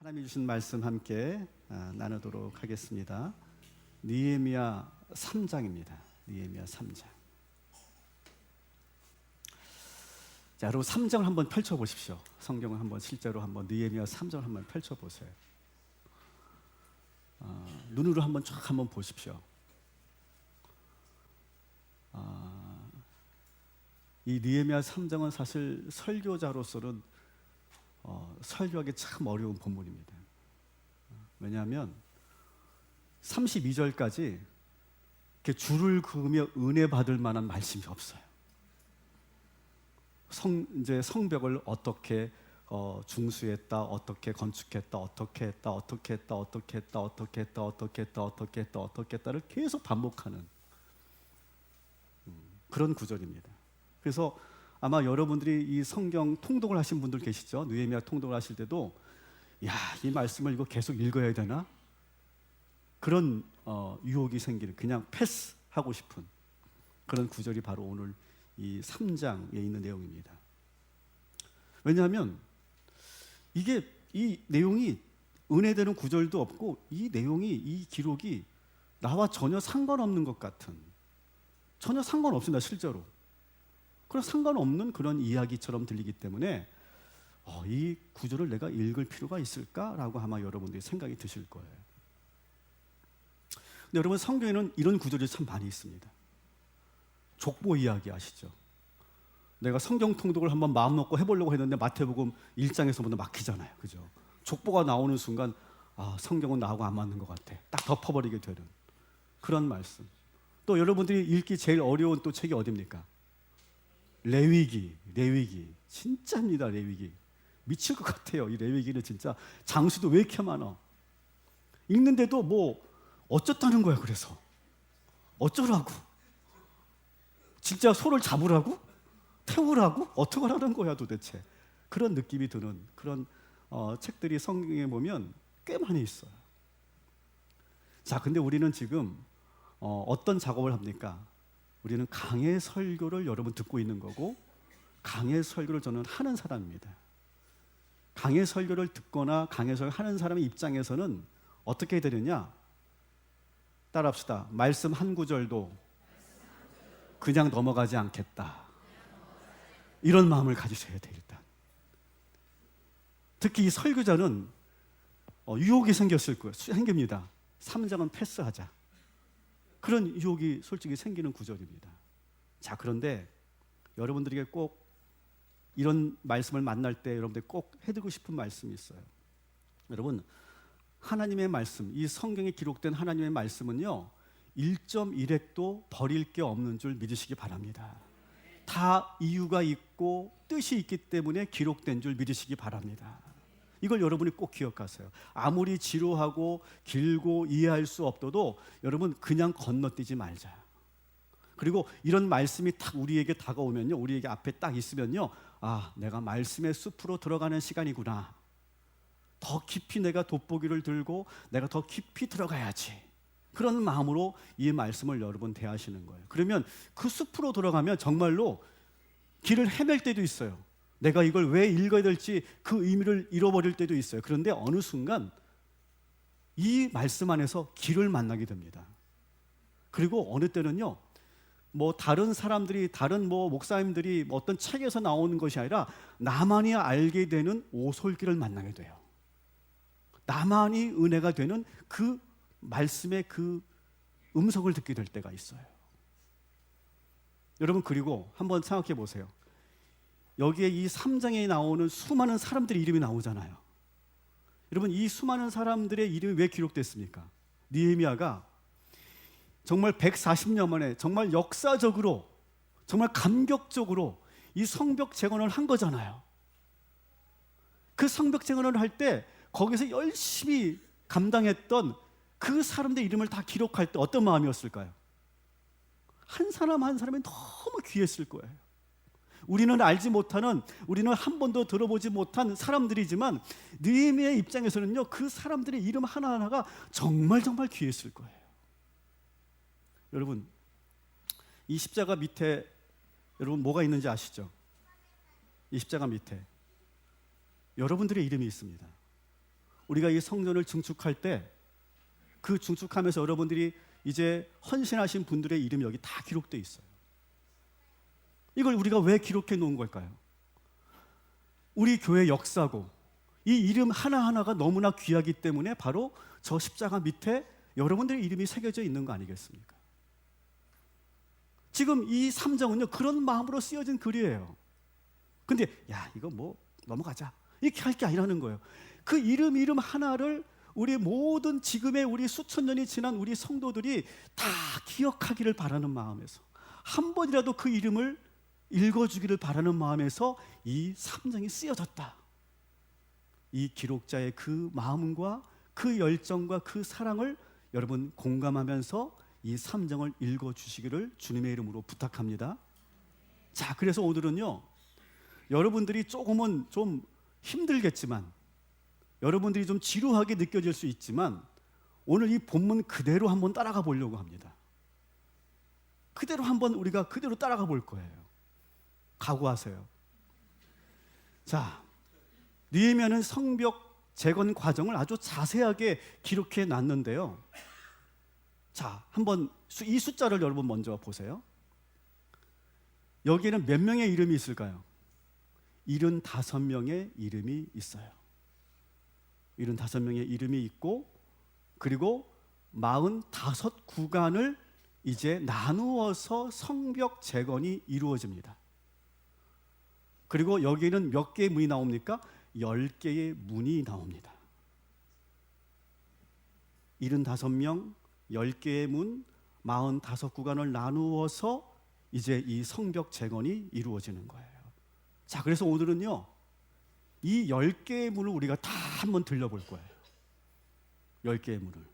하나님이 주신 말씀 함께 나누도록 하겠습니다. 느헤미야 3장입니다. 느헤미야 3장. 자, 여러분 3장을 한번 펼쳐 보십시오. 성경을 한번 실제로 한번 느헤미야 3장을 한번 펼쳐 보세요. 눈으로 한번 쫙 한번 보십시오. 이 느헤미야 3장은 사실 설교자로서는 설교하기 참 어려운 본문입니다. 왜냐하면 32절까지 이렇게 줄을 그으며 은혜 받을 만한 말씀이 없어요. 이제 성벽을 어떻게 중수했다, 어떻게 건축했다, 어떻게 했다, 어떻게 했다, 어떻게 했다, 어떻게 했다, 어떻게 했다, 어떻게 했다, 어떻게 했다를 계속 반복하는 그런 구절입니다. 그래서 아마 여러분들이 이 성경 통독을 하신 분들 계시죠? 느헤미야 통독을 하실 때도 이 말씀을 이거 계속 읽어야 되나? 그런 유혹이 생기는, 그냥 패스하고 싶은 그런 구절이 바로 오늘 이 3장에 있는 내용입니다. 왜냐하면 이 내용이 은혜되는 구절도 없고, 이 내용이, 이 기록이 나와 전혀 상관없는 것 같은, 전혀 상관없습니다. 실제로 그런 상관없는 그런 이야기처럼 들리기 때문에 이 구절을 내가 읽을 필요가 있을까라고 아마 여러분들이 생각이 드실 거예요. 근데 여러분, 성경에는 이런 구절이 참 많이 있습니다. 족보 이야기 아시죠? 내가 성경 통독을 한번 마음 먹고 해보려고 했는데 마태복음 1장에서부터 막히잖아요. 그죠? 족보가 나오는 순간 성경은 나하고 안 맞는 것 같아. 딱 덮어버리게 되는 그런 말씀. 또 여러분들이 읽기 제일 어려운 또 책이 어디입니까? 레위기. 진짜입니다. 레위기. 미칠 것 같아요. 이 레위기는 진짜 장수도 왜 이렇게 많아? 읽는데도 뭐 어쩌다는 거야. 그래서 어쩌라고? 진짜 소를 잡으라고? 태우라고? 어떻게 하라는 거야 도대체? 그런 느낌이 드는 그런 책들이 성경에 보면 꽤 많이 있어요. 자, 근데 우리는 지금 어떤 작업을 합니까? 우리는 강해 설교를 여러분 듣고 있는 거고, 강해 설교를 저는 하는 사람입니다. 강해 설교를 듣거나 강해 설교를 하는 사람의 입장에서는 어떻게 되느냐? 따라합시다. 말씀 한 구절도 그냥 넘어가지 않겠다. 이런 마음을 가지셔야 돼요. 일단 특히 이 설교자는 유혹이 생겼을 거예요. 생깁니다. 3장은 패스하자. 그런 유혹이 솔직히 생기는 구절입니다. 자, 그런데 여러분들에게 꼭 이런 말씀을 만날 때 여러분들 꼭 해드리고 싶은 말씀이 있어요. 여러분, 하나님의 말씀, 이 성경에 기록된 하나님의 말씀은요, 1.1획도 버릴 게 없는 줄 믿으시기 바랍니다. 다 이유가 있고 뜻이 있기 때문에 기록된 줄 믿으시기 바랍니다. 이걸 여러분이 꼭 기억하세요. 아무리 지루하고 길고 이해할 수 없어도 여러분 그냥 건너뛰지 말자. 그리고 이런 말씀이 딱 우리에게 다가오면요, 우리에게 앞에 딱 있으면요, 내가 말씀의 숲으로 들어가는 시간이구나. 더 깊이 내가 돋보기를 들고 내가 더 깊이 들어가야지. 그런 마음으로 이 말씀을 여러분 대하시는 거예요. 그러면 그 숲으로 들어가면 정말로 길을 헤맬 때도 있어요. 내가 이걸 왜 읽어야 될지 그 의미를 잃어버릴 때도 있어요. 그런데 어느 순간 이 말씀 안에서 길을 만나게 됩니다. 그리고 어느 때는요, 다른 사람들이, 다른 목사님들이 어떤 책에서 나오는 것이 아니라 나만이 알게 되는 오솔길을 만나게 돼요. 나만이 은혜가 되는 그 말씀의 그 음성을 듣게 될 때가 있어요. 여러분, 그리고 한번 생각해 보세요. 여기에 이 3장에 나오는 수많은 사람들의 이름이 나오잖아요. 여러분, 이 수많은 사람들의 이름이 왜 기록됐습니까? 느헤미야가 정말 140년 만에 정말 역사적으로, 정말 감격적으로 이 성벽 재건을 한 거잖아요. 그 성벽 재건을 할 때 거기서 열심히 감당했던 그 사람들의 이름을 다 기록할 때 어떤 마음이었을까요? 한 사람 한 사람이 너무 귀했을 거예요. 우리는 알지 못하는, 우리는 한 번도 들어보지 못한 사람들이지만 느헤미야의 입장에서는요, 그 사람들의 이름 하나하나가 정말 귀했을 거예요. 여러분, 이 십자가 밑에 여러분 뭐가 있는지 아시죠? 이 십자가 밑에 여러분들의 이름이 있습니다. 우리가 이 성전을 증축할 때 그 증축하면서 여러분들이 이제 헌신하신 분들의 이름이 여기 다 기록되어 있어요. 이걸 우리가 왜 기록해 놓은 걸까요? 우리 교회 역사고 이 이름 하나하나가 너무나 귀하기 때문에 바로 저 십자가 밑에 여러분들의 이름이 새겨져 있는 거 아니겠습니까? 지금 이 3장은요 그런 마음으로 쓰여진 글이에요. 근데 야 이거 뭐 넘어가자 이렇게 할 게 아니라는 거예요. 그 이름 하나를 우리 모든 지금의 우리 수천 년이 지난 우리 성도들이 다 기억하기를 바라는 마음에서 한 번이라도 그 이름을 읽어주기를 바라는 마음에서 이 3장이 쓰여졌다. 이 기록자의 그 마음과 그 열정과 그 사랑을 여러분 공감하면서 이 3장을 읽어주시기를 주님의 이름으로 부탁합니다. 자, 그래서 오늘은요 여러분들이 조금은 좀 힘들겠지만 여러분들이 좀 지루하게 느껴질 수 있지만 오늘 이 본문 그대로 한번 따라가 보려고 합니다. 그대로 한번 우리가 그대로 따라가 볼 거예요. 각오하세요. 자, 느헤미야는 성벽 재건 과정을 아주 자세하게 기록해 놨는데요. 자, 한번 이 숫자를 여러분 먼저 보세요. 여기에는 몇 명의 이름이 있을까요? 75명의 이름이 있어요. 75명의 이름이 있고 그리고 45구간을 이제 나누어서 성벽 재건이 이루어집니다. 그리고 여기에는 몇 개의 문이 나옵니까? 10개의 문이 나옵니다. 75명, 10개의 문, 45구간을 나누어서 이제 이 성벽 재건이 이루어지는 거예요. 자, 그래서 오늘은요 이 10개의 문을 우리가 다 한번 들려볼 거예요. 10개의 문을.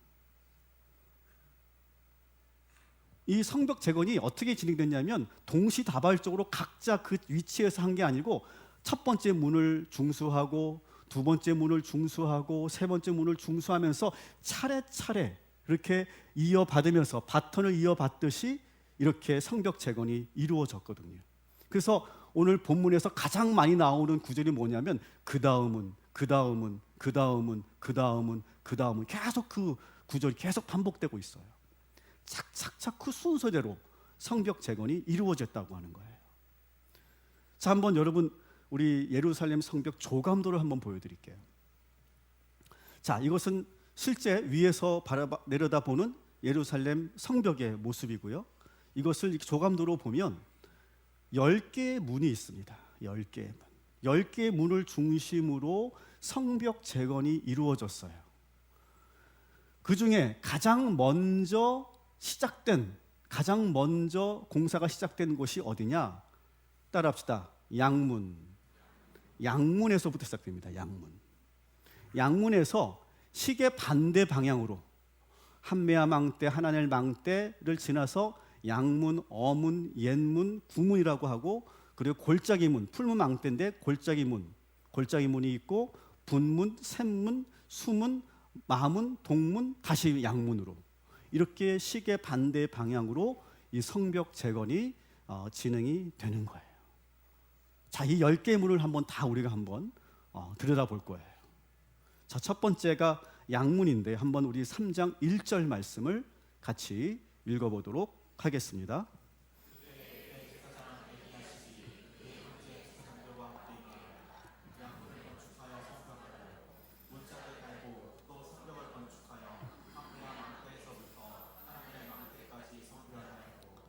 이 성벽 재건이 어떻게 진행됐냐면 동시다발적으로 각자 그 위치에서 한 게 아니고 첫 번째 문을 중수하고 두 번째 문을 중수하고 세 번째 문을 중수하면서 차례차례 이렇게 이어받으면서 바톤을 이어받듯이 이렇게 성벽 재건이 이루어졌거든요. 그래서 오늘 본문에서 가장 많이 나오는 구절이 뭐냐면 그 다음은 계속 그 구절이 계속 반복되고 있어요. 착착착 그 순서대로 성벽 재건이 이루어졌다고 하는 거예요. 자, 한번 여러분 우리 예루살렘 성벽 조감도를 한번 보여드릴게요. 자, 이것은 실제 위에서 내려다보는 예루살렘 성벽의 모습이고요. 이것을 조감도로 보면 10개의 문이 있습니다. 10개의 문. 10개의 문을 중심으로 성벽 재건이 이루어졌어요. 그 중에 가장 먼저 공사가 시작된 곳이 어디냐? 따라합시다. 양문에서부터 시작됩니다. 양문에서 시계 반대 방향으로 한메아 망대, 하나넬 망대를 지나서 양문, 어문, 옛문, 구문이라고 하고 그리고 골짜기문, 풀문 망대인데 골짜기문이 있고 분문, 샘문, 수문, 마문, 동문, 다시 양문으로 이렇게 시계 반대 방향으로 이 성벽 재건이 진행이 되는 거예요. 자, 이 10개의 문을 한번 다 우리가 한번 들여다볼 거예요. 자, 첫 번째가 양문인데 한번 우리 3장 1절 말씀을 같이 읽어보도록 하겠습니다.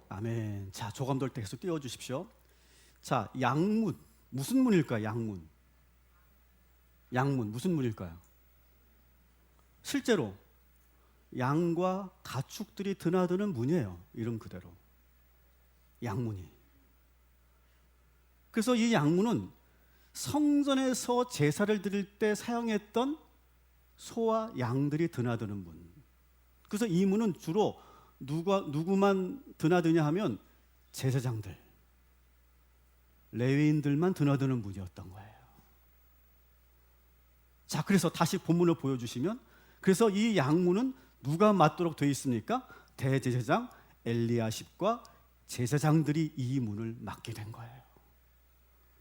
아멘. 자, 조감돌 때 계속 띄워주십시오. 자, 양문 무슨 문일까요? 양문 무슨 문일까요? 실제로 양과 가축들이 드나드는 문이에요. 이름 그대로 양문이. 그래서 이 양문은 성전에서 제사를 드릴 때 사용했던 소와 양들이 드나드는 문. 그래서 이 문은 주로 누구만 드나드냐 하면 제사장들, 레위인들만 드나드는 문이었던 거예요. 자, 그래서 다시 본문을 보여주시면 그래서 이 양문은 누가 맡도록 되어 있습니까? 대제사장 엘리야십과 제사장들이 이 문을 맡게 된 거예요.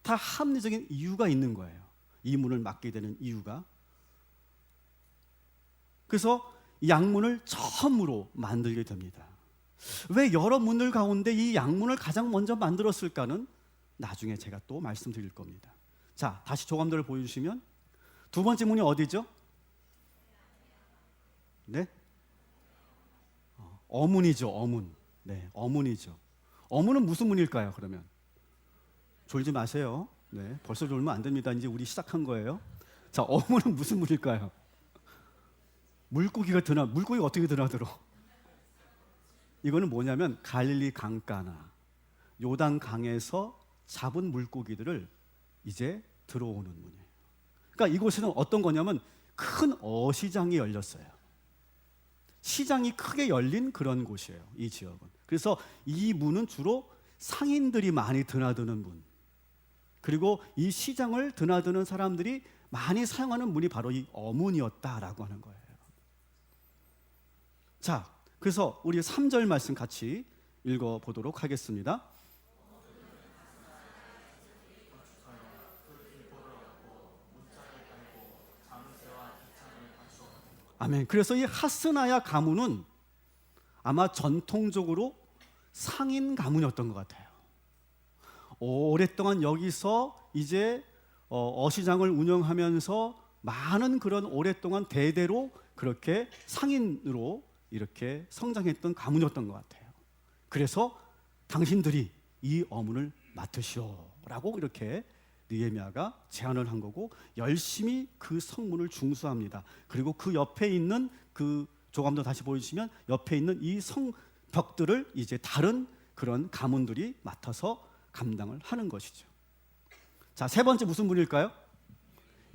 다 합리적인 이유가 있는 거예요. 이 문을 맡게 되는 이유가. 그래서 양문을 처음으로 만들게 됩니다. 왜 여러 문들 가운데 이 양문을 가장 먼저 만들었을까는 나중에 제가 또 말씀드릴 겁니다. 자, 다시 조감도를 보여주시면 두 번째 문이 어디죠? 네? 어문이죠. 어문. 네, 어문이죠. 어문은 무슨 문일까요? 그러면 졸지 마세요. 네, 벌써 졸면 안 됩니다. 이제 우리 시작한 거예요. 자, 어문은 무슨 문일까요? 물고기가 어떻게 드나들어? 이거는 뭐냐면 갈릴리 강가나 요단 강에서 잡은 물고기들을 이제 들어오는 문이에요. 그러니까 이곳에는 어떤 거냐면 큰 어시장이 열렸어요. 시장이 크게 열린 그런 곳이에요. 이 지역은. 그래서 이 문은 주로 상인들이 많이 드나드는 문. 그리고 이 시장을 드나드는 사람들이 많이 사용하는 문이 바로 이 어문이었다라고 하는 거예요. 자, 그래서 우리 3절 말씀 같이 읽어보도록 하겠습니다. 아멘. 그래서 이 하스나야 가문은 아마 전통적으로 상인 가문이었던 것 같아요. 오랫동안 여기서 이제 어시장을 운영하면서 많은 그런 오랫동안 대대로 그렇게 상인으로 이렇게 성장했던 가문이었던 것 같아요. 그래서 당신들이 이 어문을 맡으시오라고 이렇게 느헤미야가 제안을 한 거고 열심히 그 성문을 중수합니다. 그리고 그 옆에 있는 그 조감도 다시 보여주시면 옆에 있는 이 성벽들을 이제 다른 그런 가문들이 맡아서 감당을 하는 것이죠. 자, 세 번째 무슨 문일까요?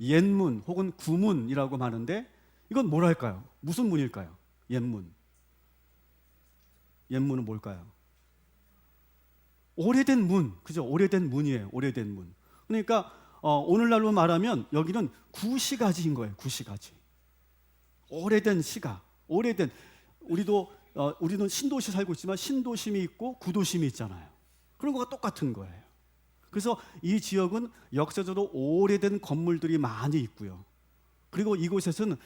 옛문 혹은 구문이라고 하는데 이건 뭐랄까요? 무슨 문일까요? 옛문. 옛문은 뭘까요? 오래된 문, 그죠? 오래된 문이에요. 오래된 문. 그러니까 오늘날로 말하면 여기는 구시가지인 거예요. 구시가지. 오래된 시가, 오래된 우리는 신도시 살고 있지만 신도심이 있고 구도심이 있잖아요. 그런 거가 똑같은 거예요. 그래서 이 지역은 역사적으로 오래된 건물들이 많이 있고요. 그리고 이곳에서는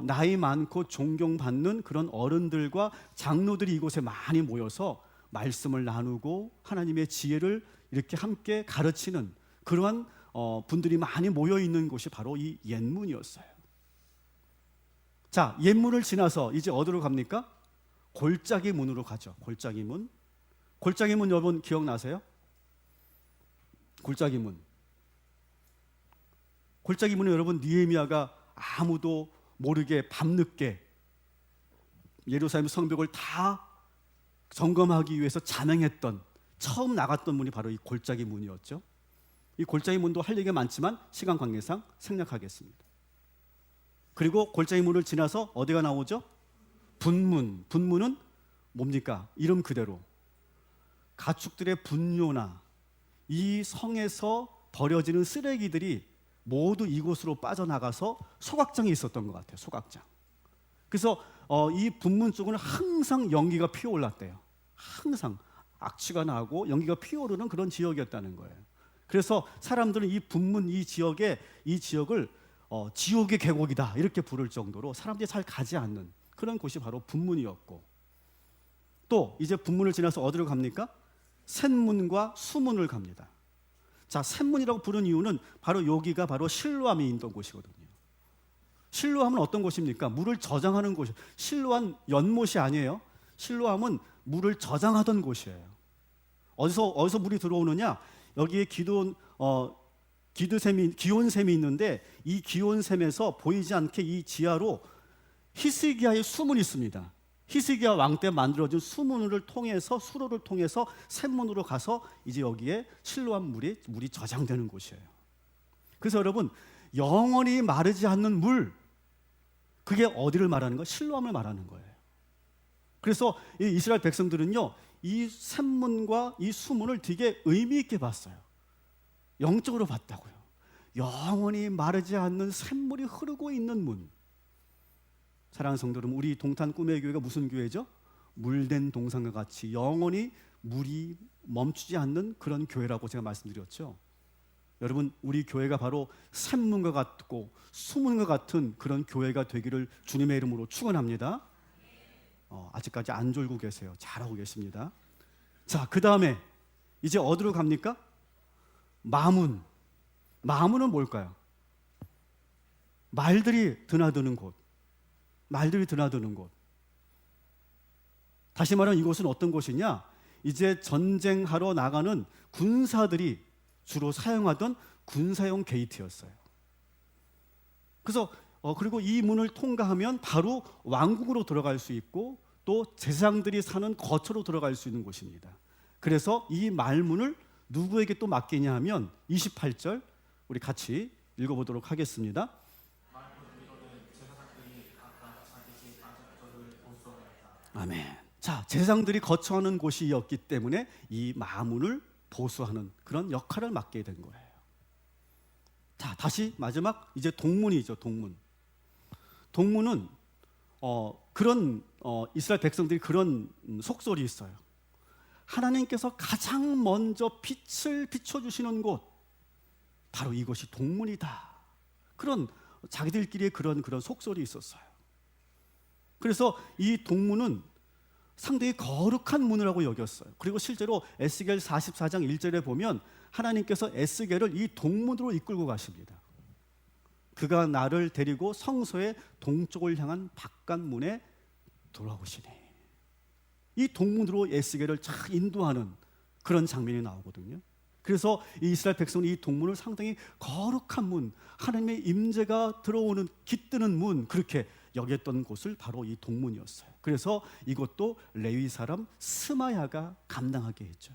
나이 많고 존경받는 그런 어른들과 장로들이 이곳에 많이 모여서 말씀을 나누고 하나님의 지혜를 이렇게 함께 가르치는 그러한 분들이 많이 모여 있는 곳이 바로 이 옛문이었어요. 자, 옛문을 지나서 이제 어디로 갑니까? 골짜기 문으로 가죠. 골짜기 문. 골짜기 문 여러분 기억나세요? 골짜기 문. 골짜기 문은 여러분 느헤미야가 아무도 모르게 밤늦게 예루살렘 성벽을 다 점검하기 위해서 자명했던 처음 나갔던 문이 바로 이 골짜기 문이었죠. 이 골짜기 문도 할 얘기가 많지만 시간 관계상 생략하겠습니다. 그리고 골짜기 문을 지나서 어디가 나오죠? 분문. 분문은 뭡니까? 이름 그대로 가축들의 분뇨나 이 성에서 버려지는 쓰레기들이 모두 이곳으로 빠져나가서 소각장이 있었던 것 같아요. 소각장. 그래서 이 분문 쪽은 항상 연기가 피어올랐대요. 항상 악취가 나고 연기가 피어오르는 그런 지역이었다는 거예요. 그래서 사람들은 이 분문 이 지역을 지옥의 계곡이다 이렇게 부를 정도로 사람들이 잘 가지 않는 그런 곳이 바로 분문이었고, 또 이제 분문을 지나서 어디로 갑니까? 셋문과 수문을 갑니다. 자, 셋문이라고 부른 이유는 바로 여기가 바로 실로암이 있던 곳이거든요. 실로암은 어떤 곳입니까? 물을 저장하는 곳이에요. 실로암 연못이 아니에요. 실로암은 물을 저장하던 곳이에요. 어디서 물이 들어오느냐? 여기에 기온샘이 있는데 이 기온샘에서 보이지 않게 이 지하로 히스기야의 수문이 있습니다. 히스기야 왕 때 만들어진 수문을 통해서 수로를 통해서 샘문으로 가서 이제 여기에 실로암 물이 저장되는 곳이에요. 그래서 여러분 영원히 마르지 않는 물, 그게 어디를 말하는 거예요? 실로암을 말하는 거예요. 그래서 이 이스라엘 백성들은요 이 샘문과 이 수문을 되게 의미 있게 봤어요. 영적으로 봤다고요. 영원히 마르지 않는 샘물이 흐르고 있는 문. 사랑하는 성도 여러분, 우리 동탄 꿈의 교회가 무슨 교회죠? 물된 동산과 같이 영원히 물이 멈추지 않는 그런 교회라고 제가 말씀드렸죠. 여러분, 우리 교회가 바로 샘문과 같고 수문과 같은 그런 교회가 되기를 주님의 이름으로 축원합니다. 아직까지 안 졸고 계세요. 잘하고 계십니다. 자, 그 다음에 이제 어디로 갑니까? 마문. 마문은 뭘까요? 말들이 드나드는 곳. 말들이 드나드는 곳. 다시 말하면 이곳은 어떤 곳이냐? 이제 전쟁하러 나가는 군사들이 주로 사용하던 군사용 게이트였어요. 그래서 그리고 이 문을 통과하면 바로 왕궁으로 들어갈 수 있고 또 제사장들이 사는 거처로 들어갈 수 있는 곳입니다. 그래서 이 말문을 누구에게 또 맡기냐 하면 28절 우리 같이 읽어보도록 하겠습니다. 아멘. 자, 제사장들이 거처하는 곳이었기 때문에 이 마문을 보수하는 그런 역할을 맡게 된 거예요. 자, 다시 마지막 이제 동문이죠. 동문은 그런 이스라엘 백성들이 그런 속설이 있어요. 하나님께서 가장 먼저 빛을 비춰주시는 곳, 바로 이것이 동문이다. 그런 자기들끼리의 그런 속설이 있었어요. 그래서 이 동문은 상당히 거룩한 문이라고 여겼어요. 그리고 실제로 에스겔 44장 1절에 보면 하나님께서 에스겔을 이 동문으로 이끌고 가십니다. 그가 나를 데리고 성소의 동쪽을 향한 바깥문에 돌아오시니, 이 동문으로 에스겔을 잘 인도하는 그런 장면이 나오거든요. 그래서 이 이스라엘 백성은 이 동문을 상당히 거룩한 문, 하나님의 임재가 들어오는 깃드는 문, 그렇게 여겼던 곳을 바로 이 동문이었어요. 그래서 이것도 레위 사람 스마야가 감당하게 했죠.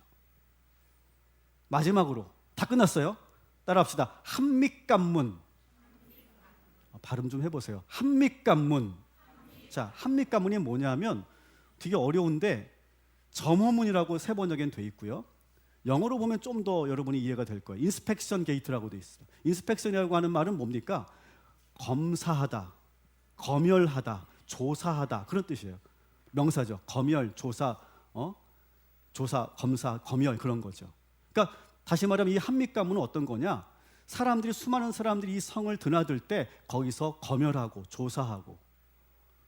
마지막으로 다 끝났어요. 따라합시다. 한믹간문. 발음 좀 해보세요. 한믹간문. 자, 한믹간문이 뭐냐면 되게 어려운데 점호문이라고 세 번역엔 돼 있고요. 영어로 보면 좀 더 여러분이 이해가 될 거예요. 인스펙션 게이트라고 돼 있어요. 인스펙션이라고 하는 말은 뭡니까? 검사하다, 검열하다, 조사하다, 그런 뜻이에요. 명사죠. 검열, 조사, 조사, 검사, 검열, 그런 거죠. 그러니까 다시 말하면 이 한믹가문은 어떤 거냐? 수많은 사람들이 이 성을 드나들 때 거기서 검열하고 조사하고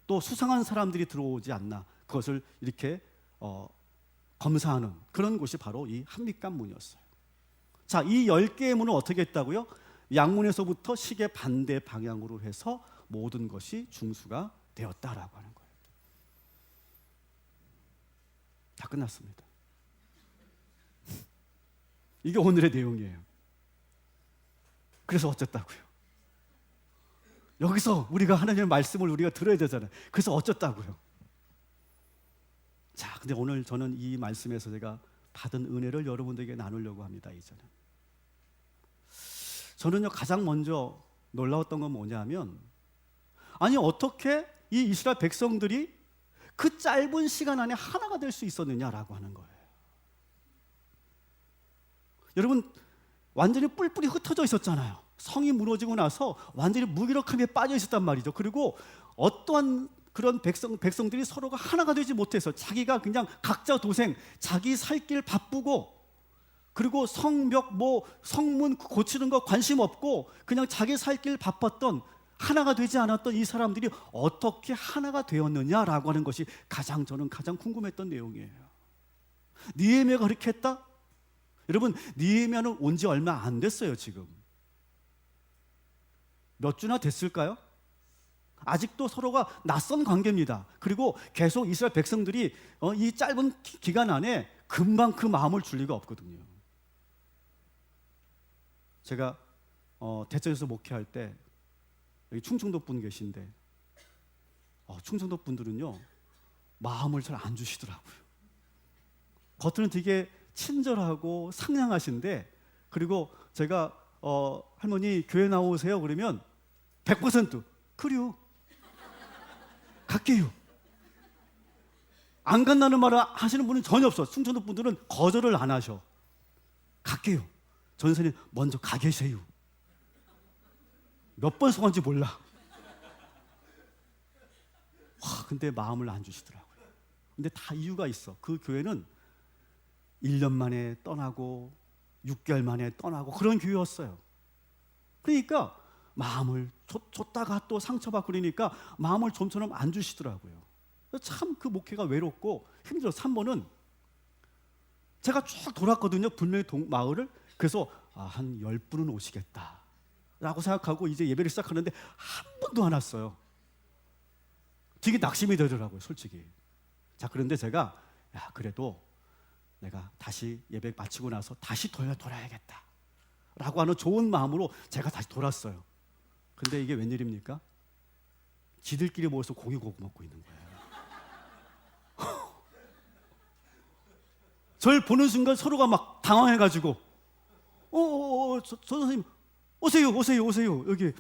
또 수상한 사람들이 들어오지 않나, 그것을 이렇게 검사하는 그런 곳이 바로 이 한믹간문이었어요. 자, 이 10개의 문을 어떻게 했다고요? 양문에서부터 시계 반대 방향으로 해서 모든 것이 중수가 되었다라고 하는 거예요. 다 끝났습니다. 이게 오늘의 내용이에요. 그래서 어쨌다고요? 여기서 우리가 하나님의 말씀을 우리가 들어야 되잖아요. 그래서 어쨌다고요? 자, 근데 오늘 저는 이 말씀에서 제가 받은 은혜를 여러분들에게 나누려고 합니다. 이제는 저는요, 가장 먼저 놀라웠던 건 뭐냐면, 아니 어떻게 이 이스라엘 백성들이 그 짧은 시간 안에 하나가 될 수 있었느냐라고 하는 거예요. 여러분, 완전히 뿔뿔이 흩어져 있었잖아요. 성이 무너지고 나서 완전히 무기력함에 빠져 있었단 말이죠. 그리고 어떠한 그런 백성들이 서로가 하나가 되지 못해서 자기가 그냥 각자 도생, 자기 살 길 바쁘고, 그리고 성벽 성문 고치는 거 관심 없고 그냥 자기 살 길 바빴던, 하나가 되지 않았던 이 사람들이 어떻게 하나가 되었느냐라고 하는 것이 저는 가장 궁금했던 내용이에요. 느헤미야가 그렇게 했다? 여러분, 느헤미야는 온 지 얼마 안 됐어요. 지금 몇 주나 됐을까요? 아직도 서로가 낯선 관계입니다. 그리고 계속 이스라엘 백성들이 이 짧은 기간 안에 금방 그 마음을 줄 리가 없거든요. 제가 대전에서 목회할 때 여기 충청도 분 계신데 충청도 분들은요 마음을 잘 안 주시더라고요. 겉으로는 되게 친절하고 상냥하신데, 그리고 제가 할머니 교회 나오세요 그러면 100% 그래요, 갈게요. 안 간다는 말을 하시는 분은 전혀 없어. 충청도 분들은 거절을 안 하셔. 갈게요. 전선생님 먼저 가 계세요. 몇 번 속았는지 몰라. 근데 마음을 안 주시더라고요. 근데 다 이유가 있어. 그 교회는 1년 만에 떠나고 6개월 만에 떠나고 그런 교회였어요. 그러니까 마음을 줬다가 또 상처받고 그러니까 마음을 좀처럼 안 주시더라고요. 참 그 목회가 외롭고 힘들어서 3번은 제가 쭉 돌았거든요. 분명히 마을을. 그래서 한 10분은 오시겠다 라고 생각하고 이제 예배를 시작하는데 한 분도 안 왔어요. 되게 낙심이 되더라고요, 솔직히. 자, 그런데 제가 그래도 내가 다시 예배 마치고 나서 다시 돌아야겠다 라고 하는 좋은 마음으로 제가 다시 돌았어요. 근데 이게 웬일입니까? 지들끼리 모여서 고기 구워 먹고 있는 거예요. 저를 보는 순간 서로가 막 당황해가지고 저 선생님 오세요 여기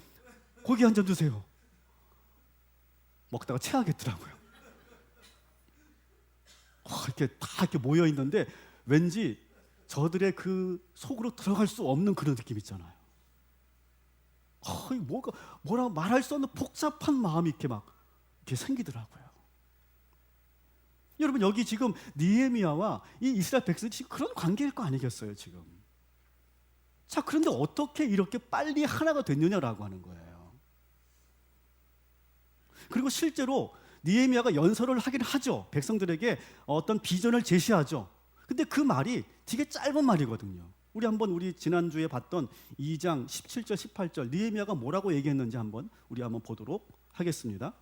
고기 한 점 드세요. 먹다가 체하겠더라고요. 이렇게 다 이렇게 모여 있는데 왠지 저들의 그 속으로 들어갈 수 없는 그런 느낌 있잖아요. 뭐라 말할 수 없는 복잡한 마음이 이렇게 생기더라고요. 여러분, 여기 지금 느헤미야와 이 이스라엘 백성이 지금 그런 관계일 거 아니겠어요, 지금. 자, 그런데 어떻게 이렇게 빨리 하나가 됐느냐라고 하는 거예요. 그리고 실제로 느헤미야가 연설을 하긴 하죠. 백성들에게 어떤 비전을 제시하죠. 근데 그 말이 되게 짧은 말이거든요. 우리 지난주에 봤던 2장 17절 18절 느헤미야가 뭐라고 얘기했는지 한번 보도록 하겠습니다.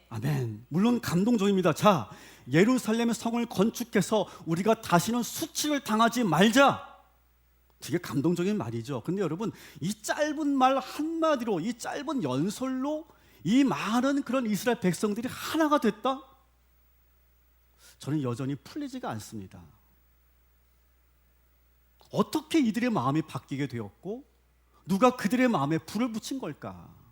아멘. 물론 감동적입니다. 자, 예루살렘의 성을 건축해서 우리가 다시는 수치를 당하지 말자. 되게 감동적인 말이죠. 근데 여러분, 이 짧은 말 한마디로, 이 짧은 연설로 이 많은 그런 이스라엘 백성들이 하나가 됐다? 저는 여전히 풀리지가 않습니다. 어떻게 이들의 마음이 바뀌게 되었고 누가 그들의 마음에 불을 붙인 걸까?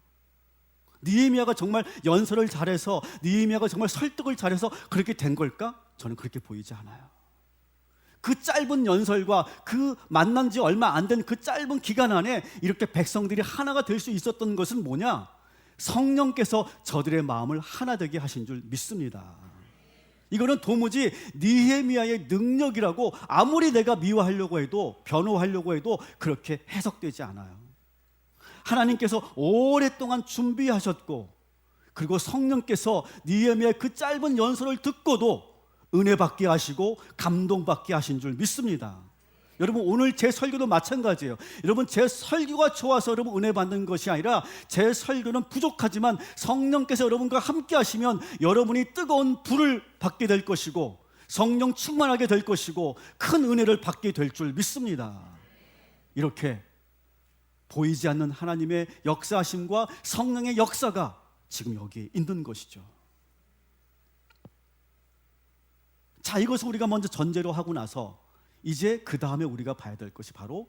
느헤미야가 정말 연설을 잘해서, 느헤미야가 정말 설득을 잘해서 그렇게 된 걸까? 저는 그렇게 보이지 않아요. 그 짧은 연설과 그 만난 지 얼마 안 된 그 짧은 기간 안에 이렇게 백성들이 하나가 될 수 있었던 것은 뭐냐? 성령께서 저들의 마음을 하나 되게 하신 줄 믿습니다. 이거는 도무지 느헤미야의 능력이라고 아무리 내가 미워하려고 해도, 변호하려고 해도 그렇게 해석되지 않아요. 하나님께서 오랫동안 준비하셨고, 그리고 성령께서 느헤미야의 그 짧은 연설을 듣고도 은혜 받게 하시고 감동받게 하신 줄 믿습니다. 여러분, 오늘 제 설교도 마찬가지예요. 여러분, 제 설교가 좋아서 여러분 은혜 받는 것이 아니라 제 설교는 부족하지만 성령께서 여러분과 함께 하시면 여러분이 뜨거운 불을 받게 될 것이고 성령 충만하게 될 것이고 큰 은혜를 받게 될 줄 믿습니다. 이렇게 보이지 않는 하나님의 역사하심과 성령의 역사가 지금 여기 있는 것이죠. 자, 이것을 우리가 먼저 전제로 하고 나서 이제 그 다음에 우리가 봐야 될 것이 바로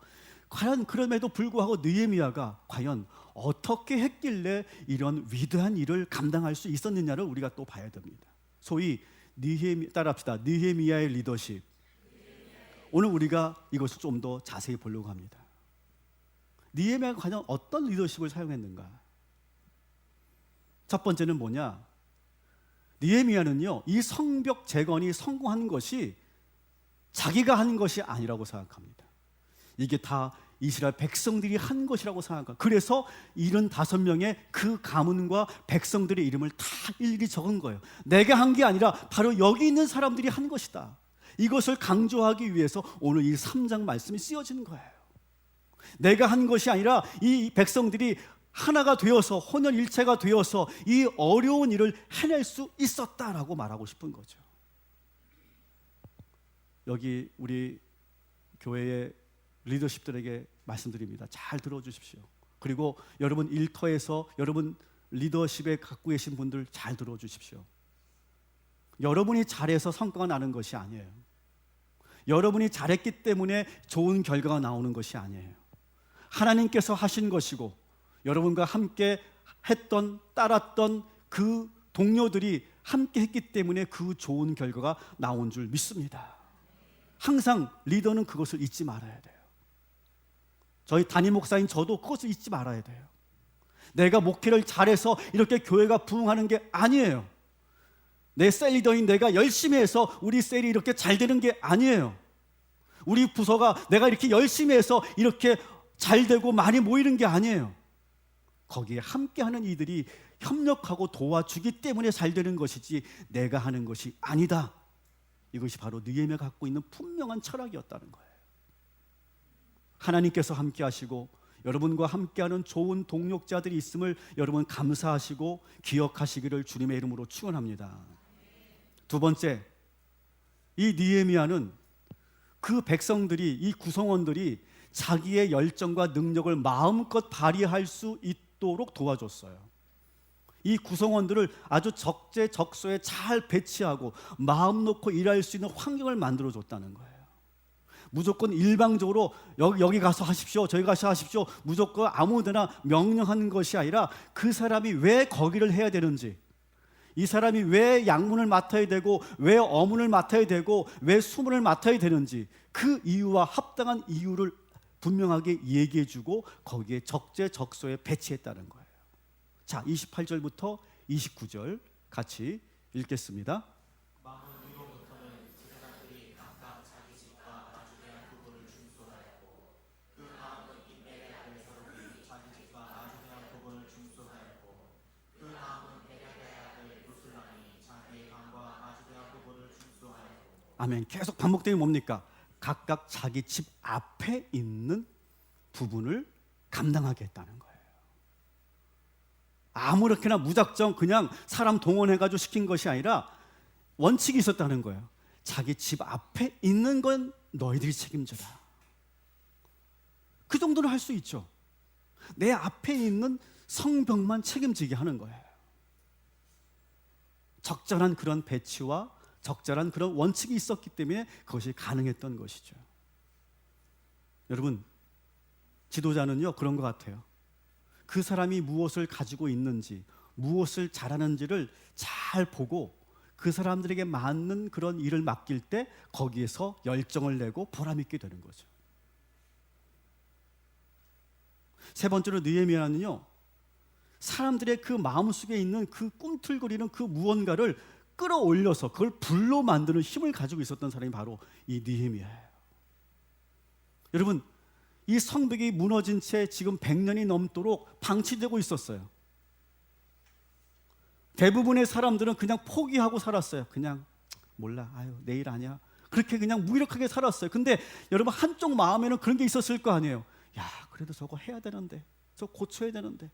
과연 그럼에도 불구하고 느헤미야가 과연 어떻게 했길래 이런 위대한 일을 감당할 수 있었느냐를 우리가 또 봐야 됩니다. 소위 따라합시다. 느헤미야의 리더십. 오늘 우리가 이것을 좀 더 자세히 보려고 합니다. 느헤미야가 과연 어떤 리더십을 사용했는가? 첫 번째는 뭐냐? 느헤미야는요, 이 성벽 재건이 성공한 것이 자기가 한 것이 아니라고 생각합니다. 이게 다 이스라엘 백성들이 한 것이라고 생각합니다. 그래서 75명의 그 가문과 백성들의 이름을 다 일일이 적은 거예요. 내가 한 게 아니라 바로 여기 있는 사람들이 한 것이다. 이것을 강조하기 위해서 오늘 이 3장 말씀이 쓰여진 거예요. 내가 한 것이 아니라 이 백성들이 하나가 되어서 혼연일체가 되어서 이 어려운 일을 해낼 수 있었다라고 말하고 싶은 거죠. 여기 우리 교회의 리더십들에게 말씀드립니다. 잘 들어주십시오. 그리고 여러분 일터에서 여러분 리더십에 갖고 계신 분들 잘 들어주십시오. 여러분이 잘해서 성과가 나는 것이 아니에요. 여러분이 잘했기 때문에 좋은 결과가 나오는 것이 아니에요. 하나님께서 하신 것이고 여러분과 함께 했던, 따랐던 그 동료들이 함께 했기 때문에 그 좋은 결과가 나온 줄 믿습니다. 항상 리더는 그것을 잊지 말아야 돼요. 저희 담임 목사인 저도 그것을 잊지 말아야 돼요. 내가 목회를 잘해서 이렇게 교회가 부흥하는 게 아니에요. 내 셀 리더인 내가 열심히 해서 우리 셀이 이렇게 잘 되는 게 아니에요. 우리 부서가 내가 이렇게 열심히 해서 이렇게 잘 되고 많이 모이는 게 아니에요. 거기에 함께하는 이들이 협력하고 도와주기 때문에 잘 되는 것이지 내가 하는 것이 아니다. 이것이 바로 느헤미야가 갖고 있는 분명한 철학이었다는 거예요. 하나님께서 함께 하시고 여러분과 함께하는 좋은 동력자들이 있음을 여러분 감사하시고 기억하시기를 주님의 이름으로 축원합니다. 두 번째, 이 느헤미야는 그 백성들이, 이 구성원들이 자기의 열정과 능력을 마음껏 발휘할 수 있도록 도와줬어요. 이 구성원들을 아주 적재적소에 잘 배치하고 마음 놓고 일할 수 있는 환경을 만들어줬다는 거예요. 무조건 일방적으로 여기 가서 하십시오, 저기 가서 하십시오, 무조건 아무데나 명령하는 것이 아니라 그 사람이 왜 거기를 해야 되는지, 이 사람이 왜 양문을 맡아야 되고 왜 어문을 맡아야 되고 왜 수문을 맡아야 되는지 그 이유와 합당한 이유를 분명하게 얘기해주고 거기에 적재적소에 배치했다는 거예요. 자, 28절부터 29절 같이 읽겠습니다. 아멘. 계속 반복되는 게 뭡니까? 각각 자기 집 앞에 있는 부분을 감당하게 했다는 거예요. 아무렇게나 무작정 그냥 사람 동원해가지고 시킨 것이 아니라 원칙이 있었다는 거예요. 자기 집 앞에 있는 건 너희들이 책임져라. 그 정도는 할 수 있죠. 내 앞에 있는 성벽만 책임지게 하는 거예요. 적절한 그런 배치와 적절한 그런 원칙이 있었기 때문에 그것이 가능했던 것이죠. 여러분, 지도자는요 그런 것 같아요. 그 사람이 무엇을 가지고 있는지, 무엇을 잘하는지를 잘 보고 그 사람들에게 맞는 그런 일을 맡길 때 거기에서 열정을 내고 보람있게 되는 거죠. 세 번째로 느헤미야는요, 사람들의 그 마음속에 있는 그 꿈틀거리는 그 무언가를 끌어올려서 그걸 불로 만드는 힘을 가지고 있었던 사람이 바로 이 느헤미야예요. 여러분, 이 성벽이 무너진 채 지금 100년이 넘도록 방치되고 있었어요. 대부분의 사람들은 그냥 포기하고 살았어요. 그냥 몰라, 아유 내일 아니야, 그렇게 그냥 무기력하게 살았어요. 근데 여러분, 한쪽 마음에는 그런 게 있었을 거 아니에요. 야, 그래도 저거 해야 되는데, 저거 고쳐야 되는데,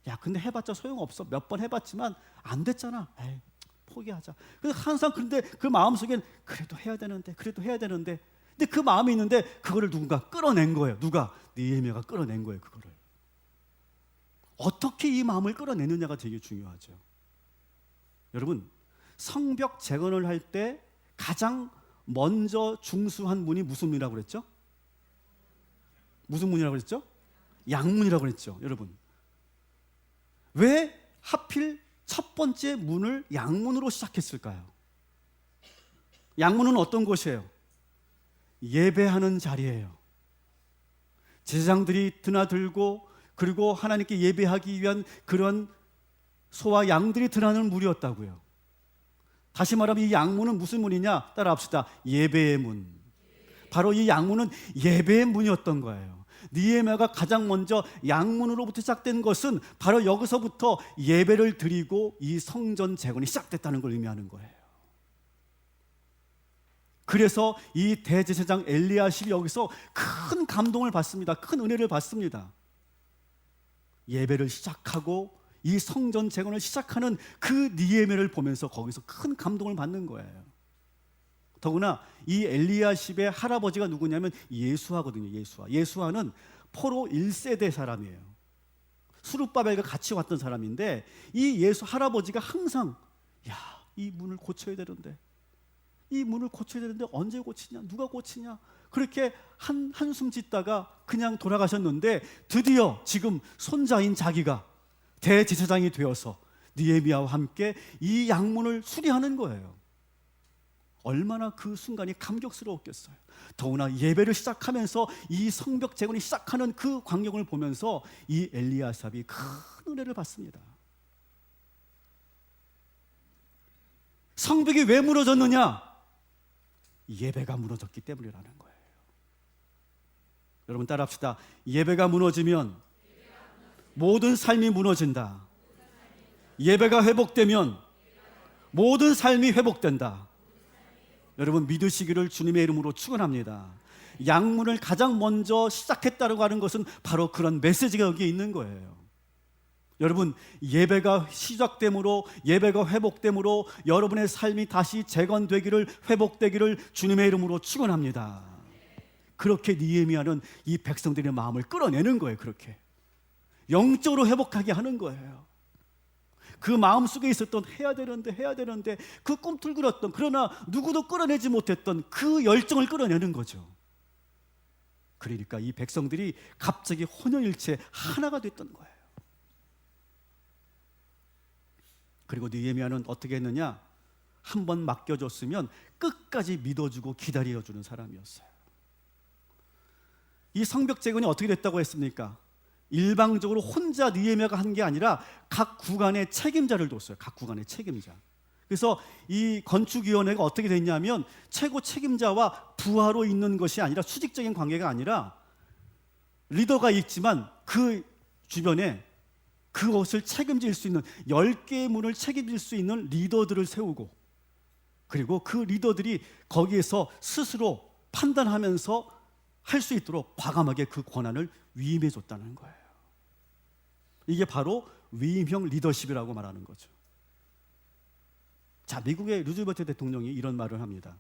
야 근데 해봤자 소용없어, 몇 번 해봤지만 안 됐잖아, 에이 포기하자. 그래서 항상 그런데 그 마음속엔 그래도 해야 되는데, 그래도 해야 되는데, 근데 그 마음이 있는데 그거를 누군가 끌어낸 거예요. 누가? 느헤미야가 끌어낸 거예요. 그거를 어떻게 이 마음을 끌어내느냐가 되게 중요하죠. 여러분, 성벽 재건을 할 때 가장 먼저 중수한 문이 무슨 문이라고 그랬죠? 무슨 문이라고 그랬죠? 양문이라고 그랬죠. 여러분, 왜 하필 첫 번째 문을 양문으로 시작했을까요? 양문은 어떤 곳이에요? 예배하는 자리예요. 제사장들이 드나들고 그리고 하나님께 예배하기 위한 그런 소와 양들이 드나드는 문이었다고요. 다시 말하면 이 양문은 무슨 문이냐? 따라합시다. 예배의 문. 바로 이 양문은 예배의 문이었던 거예요. 느헤미야가 가장 먼저 양문으로부터 시작된 것은 바로 여기서부터 예배를 드리고 이 성전 재건이 시작됐다는 걸 의미하는 거예요. 그래서 이 대제사장 엘리야십이 여기서 큰 감동을 받습니다. 큰 은혜를 받습니다. 예배를 시작하고 이 성전 재건을 시작하는 그 느헤미야를 보면서 거기서 큰 감동을 받는 거예요. 더구나 이 엘리야십의 할아버지가 누구냐면 예수아거든요. 예수아는 포로 1세대 사람이에요. 수룹바벨과 같이 왔던 사람인데 이 예수 할아버지가 항상 이 문을 고쳐야 되는데, 이 문을 고쳐야 되는데 언제 고치냐, 누가 고치냐, 그렇게 한숨 짓다가 그냥 돌아가셨는데 드디어 지금 손자인 자기가 대제사장이 되어서 느헤미야와 함께 이 양문을 수리하는 거예요. 얼마나 그 순간이 감격스러웠겠어요. 더구나 예배를 시작하면서 이 성벽 재건이 시작하는 그 광경을 보면서 이 엘리야삽이 큰 은혜를 받습니다. 성벽이 왜 무너졌느냐? 예배가 무너졌기 때문이라는 거예요. 여러분 따라합시다. 예배가 무너지면 모든 삶이 무너진다. 예배가 회복되면 모든 삶이 회복된다. 여러분 믿으시기를 주님의 이름으로 축원합니다. 양문을 가장 먼저 시작했다고 하는 것은 바로 그런 메시지가 여기에 있는 거예요. 여러분 예배가 시작됨으로, 예배가 회복됨으로 여러분의 삶이 다시 재건되기를, 회복되기를 주님의 이름으로 축원합니다. 그렇게 느헤미야는 이 백성들의 마음을 끌어내는 거예요. 그렇게 영적으로 회복하게 하는 거예요. 그 마음속에 있었던 해야 되는데 그 꿈틀거렸던, 그러나 누구도 끌어내지 못했던 그 열정을 끌어내는 거죠. 그러니까 이 백성들이 갑자기 혼연일체 하나가 됐던 거예요. 그리고 느헤미야는 어떻게 했느냐? 한번 맡겨줬으면 끝까지 믿어주고 기다려주는 사람이었어요. 이 성벽 재건이 어떻게 됐다고 했습니까? 일방적으로 혼자 느헤미야가 한 게 아니라 각 구간의 책임자를 뒀어요. 각 구간의 책임자. 그래서 이 건축위원회가 어떻게 됐냐면 최고 책임자와 부하로 있는 것이 아니라 수직적인 관계가 아니라 리더가 있지만 그 주변에 그것을 책임질 수 있는 10개의 문을 책임질 수 있는 리더들을 세우고, 그리고 그 리더들이 거기에서 스스로 판단하면서 할 수 있도록 과감하게 그 권한을 위임해 줬다는 거예요. 이게 바로 위임형 리더십이라고 말하는 거죠. 자, 미국의 루즈벨트 대통령이 이런 말을 합니다.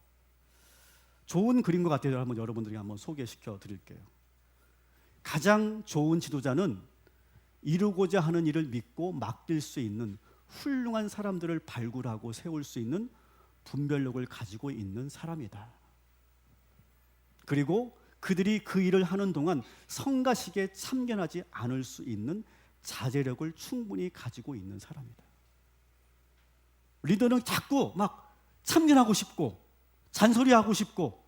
좋은 그림 것 같아요. 한번 여러분들에게 한번 소개시켜 드릴게요. 가장 좋은 지도자는 이루고자 하는 일을 믿고 맡길 수 있는 훌륭한 사람들을 발굴하고 세울 수 있는 분별력을 가지고 있는 사람이다. 그리고 그들이 그 일을 하는 동안 성가시게 참견하지 않을 수 있는 자제력을 충분히 가지고 있는 사람이다. 리더는 자꾸 막 참견하고 싶고 잔소리하고 싶고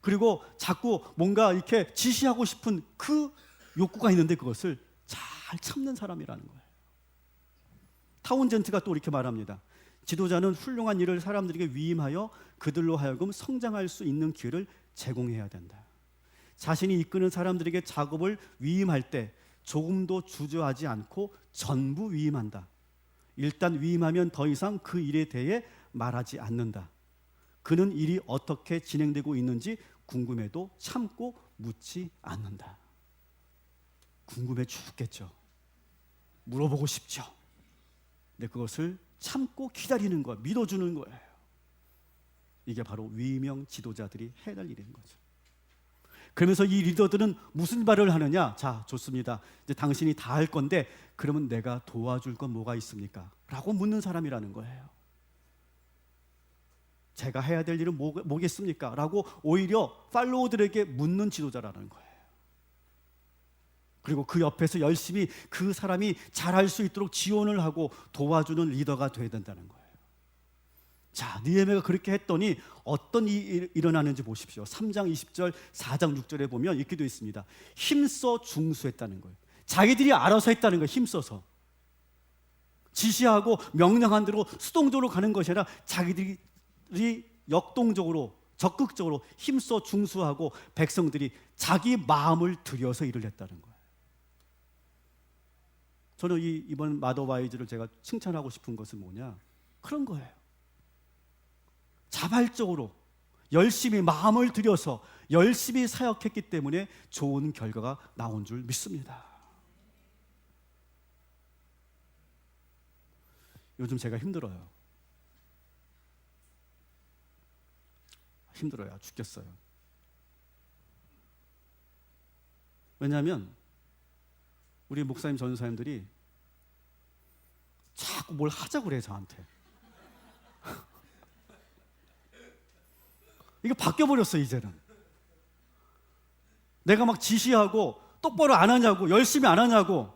그리고 자꾸 뭔가 이렇게 지시하고 싶은 그 욕구가 있는데 그것을 잘 참는 사람이라는 거예요. 타운젠트가 또 이렇게 말합니다. 지도자는 훌륭한 일을 사람들에게 위임하여 그들로 하여금 성장할 수 있는 기회를 제공해야 된다. 자신이 이끄는 사람들에게 작업을 위임할 때 조금도 주저하지 않고 전부 위임한다. 일단 위임하면 더 이상 그 일에 대해 말하지 않는다. 그는 일이 어떻게 진행되고 있는지 궁금해도 참고 묻지 않는다. 궁금해 죽겠죠. 물어보고 싶죠. 근데 그것을 참고 기다리는 거예요. 믿어주는 거예요. 이게 바로 위임형 지도자들이 해야 할 일인 거죠. 그러면서 이 리더들은 무슨 말을 하느냐? 자, 좋습니다. 이제 당신이 다 할 건데 그러면 내가 도와줄 건 뭐가 있습니까? 라고 묻는 사람이라는 거예요. 제가 해야 될 일은 뭐겠습니까? 라고 오히려 팔로워들에게 묻는 지도자라는 거예요. 그리고 그 옆에서 열심히 그 사람이 잘할 수 있도록 지원을 하고 도와주는 리더가 돼야 된다는 거예요. 자, 느헤미야가 그렇게 했더니 어떤 일이 일어나는지 보십시오. 3장 20절, 4장 6절에 보면 이렇게 되어 있습니다. 힘써 중수했다는 거예요. 자기들이 알아서 했다는 거예요. 힘써서. 지시하고 명령한 대로 수동적으로 가는 것이 아니라 자기들이 역동적으로, 적극적으로 힘써 중수하고 백성들이 자기 마음을 들여서 일을 했다는 거예요. 저는 이번 마더와이즈를 제가 칭찬하고 싶은 것은 뭐냐? 그런 거예요. 자발적으로 열심히 마음을 들여서 열심히 사역했기 때문에 좋은 결과가 나온 줄 믿습니다. 요즘 제가 힘들어요. 죽겠어요. 왜냐하면 우리 목사님, 전도사님들이 자꾸 뭘 하자고 그래요, 저한테. 이거 바뀌어버렸어, 이제는. 내가 막 지시하고 똑바로 안 하냐고, 열심히 안 하냐고.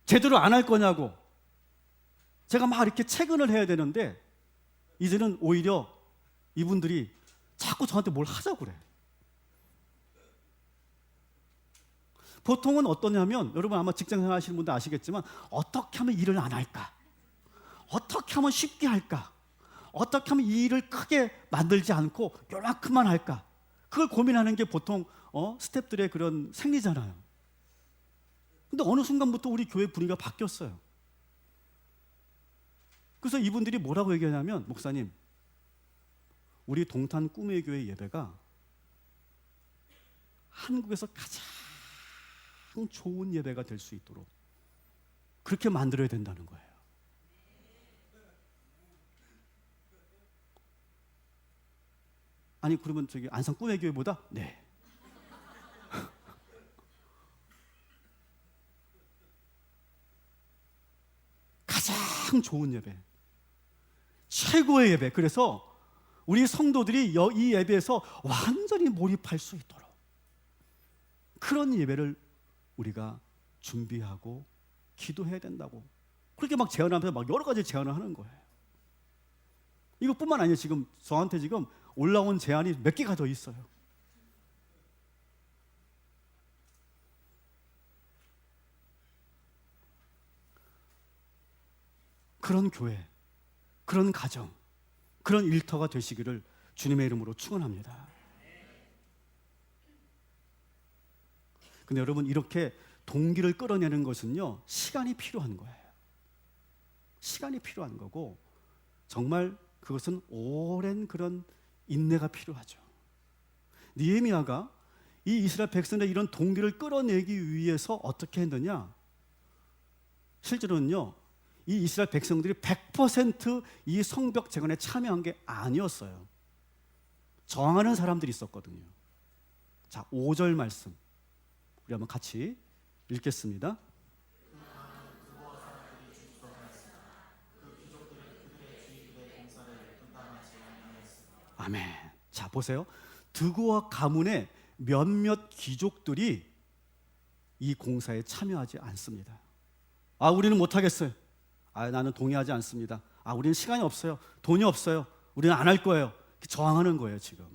제대로 안 할 거냐고 제가 막 이렇게 체근을 해야 되는데 이제는 오히려 이분들이 자꾸 저한테 뭘 하자고 그래. 보통은 어떠냐면 여러분 아마 직장생활 하시는 분들 아시겠지만 어떻게 하면 일을 안 할까? 어떻게 하면 쉽게 할까? 어떻게 하면 이 일을 크게 만들지 않고 요만큼만 할까? 그걸 고민하는 게 보통 스태프들의 그런 생리잖아요. 근데 어느 순간부터 우리 교회 분위기가 바뀌었어요. 그래서 이분들이 뭐라고 얘기하냐면 목사님, 우리 동탄 꿈의 교회 예배가 한국에서 가장 좋은 예배가 될 수 있도록 그렇게 만들어야 된다는 거예요. 아니 그러면 저기 안산 꿈의 교회보다? 네. 가장 좋은 예배, 최고의 예배. 그래서 우리 성도들이 이 예배에서 완전히 몰입할 수 있도록 그런 예배를 우리가 준비하고 기도해야 된다고 그렇게 막 제안하면서 막 여러 가지 제안을 하는 거예요. 이것뿐만 아니에요. 지금 저한테 지금 올라온 제안이 몇 개가 더 있어요. 그런 교회, 그런 가정, 그런 일터가 되시기를 주님의 이름으로 축원합니다. 근데 여러분 이렇게 동기를 끌어내는 것은요 시간이 필요한 거예요. 시간이 필요한 거고 정말 그것은 오랜 그런 인내가 필요하죠. 느헤미야가 이 이스라엘 백성들의 이런 동기를 끌어내기 위해서 어떻게 했느냐? 실제로는요 이 이스라엘 백성들이 100% 성벽 재건에 참여한 게 아니었어요. 저항하는 사람들이 있었거든요. 자, 5절 말씀 우리 한번 같이 읽겠습니다. 아멘. 자, 보세요. 드고와 가문의 몇몇 귀족들이 이 공사에 참여하지 않습니다. 우리는 못하겠어요. 나는 동의하지 않습니다. 우리는 시간이 없어요. 돈이 없어요. 우리는 안 할 거예요. 저항하는 거예요, 지금.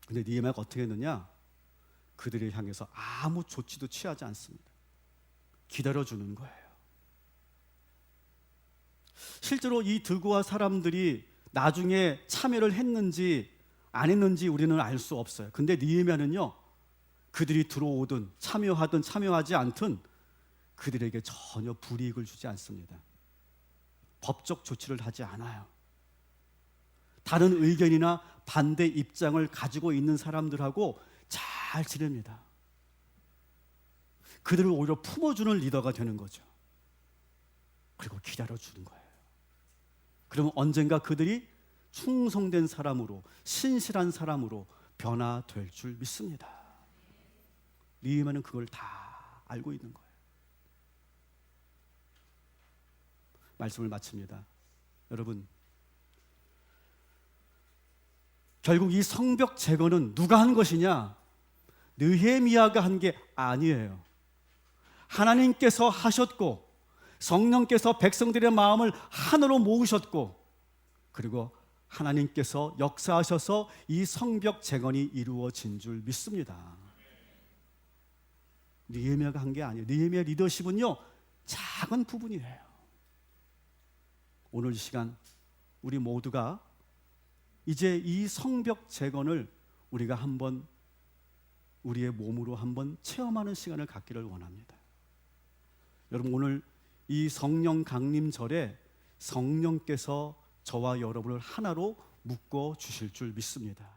근데 느헤미야가 어떻게 했느냐? 그들을 향해서 아무 조치도 취하지 않습니다. 기다려주는 거예요. 실제로 이 드고와 사람들이 나중에 참여를 했는지 안 했는지 우리는 알 수 없어요. 근데 느헤미야는요 그들이 들어오든 참여하든 참여하지 않든 그들에게 전혀 불이익을 주지 않습니다. 법적 조치를 하지 않아요. 다른 의견이나 반대 입장을 가지고 있는 사람들하고 잘 지냅니다. 그들을 오히려 품어주는 리더가 되는 거죠. 그리고 기다려주는 거예요. 그러면 언젠가 그들이 충성된 사람으로 신실한 사람으로 변화될 줄 믿습니다. 느헤미야는 그걸 다 알고 있는 거예요. 말씀을 마칩니다. 여러분, 결국 이 성벽 재건은 누가 한 것이냐? 느헤미야가 한 게 아니에요. 하나님께서 하셨고 성령께서 백성들의 마음을 하나로 모으셨고 그리고 하나님께서 역사하셔서 이 성벽 재건이 이루어진 줄 믿습니다. 느헤미야가 한 게 아니에요. 느헤미야 리더십은요 작은 부분이에요. 오늘 이 시간 우리 모두가 이제 이 성벽 재건을 우리가 한번 우리의 몸으로 한번 체험하는 시간을 갖기를 원합니다. 여러분 오늘 이 성령 강림절에 성령께서 저와 여러분을 하나로 묶어 주실 줄 믿습니다.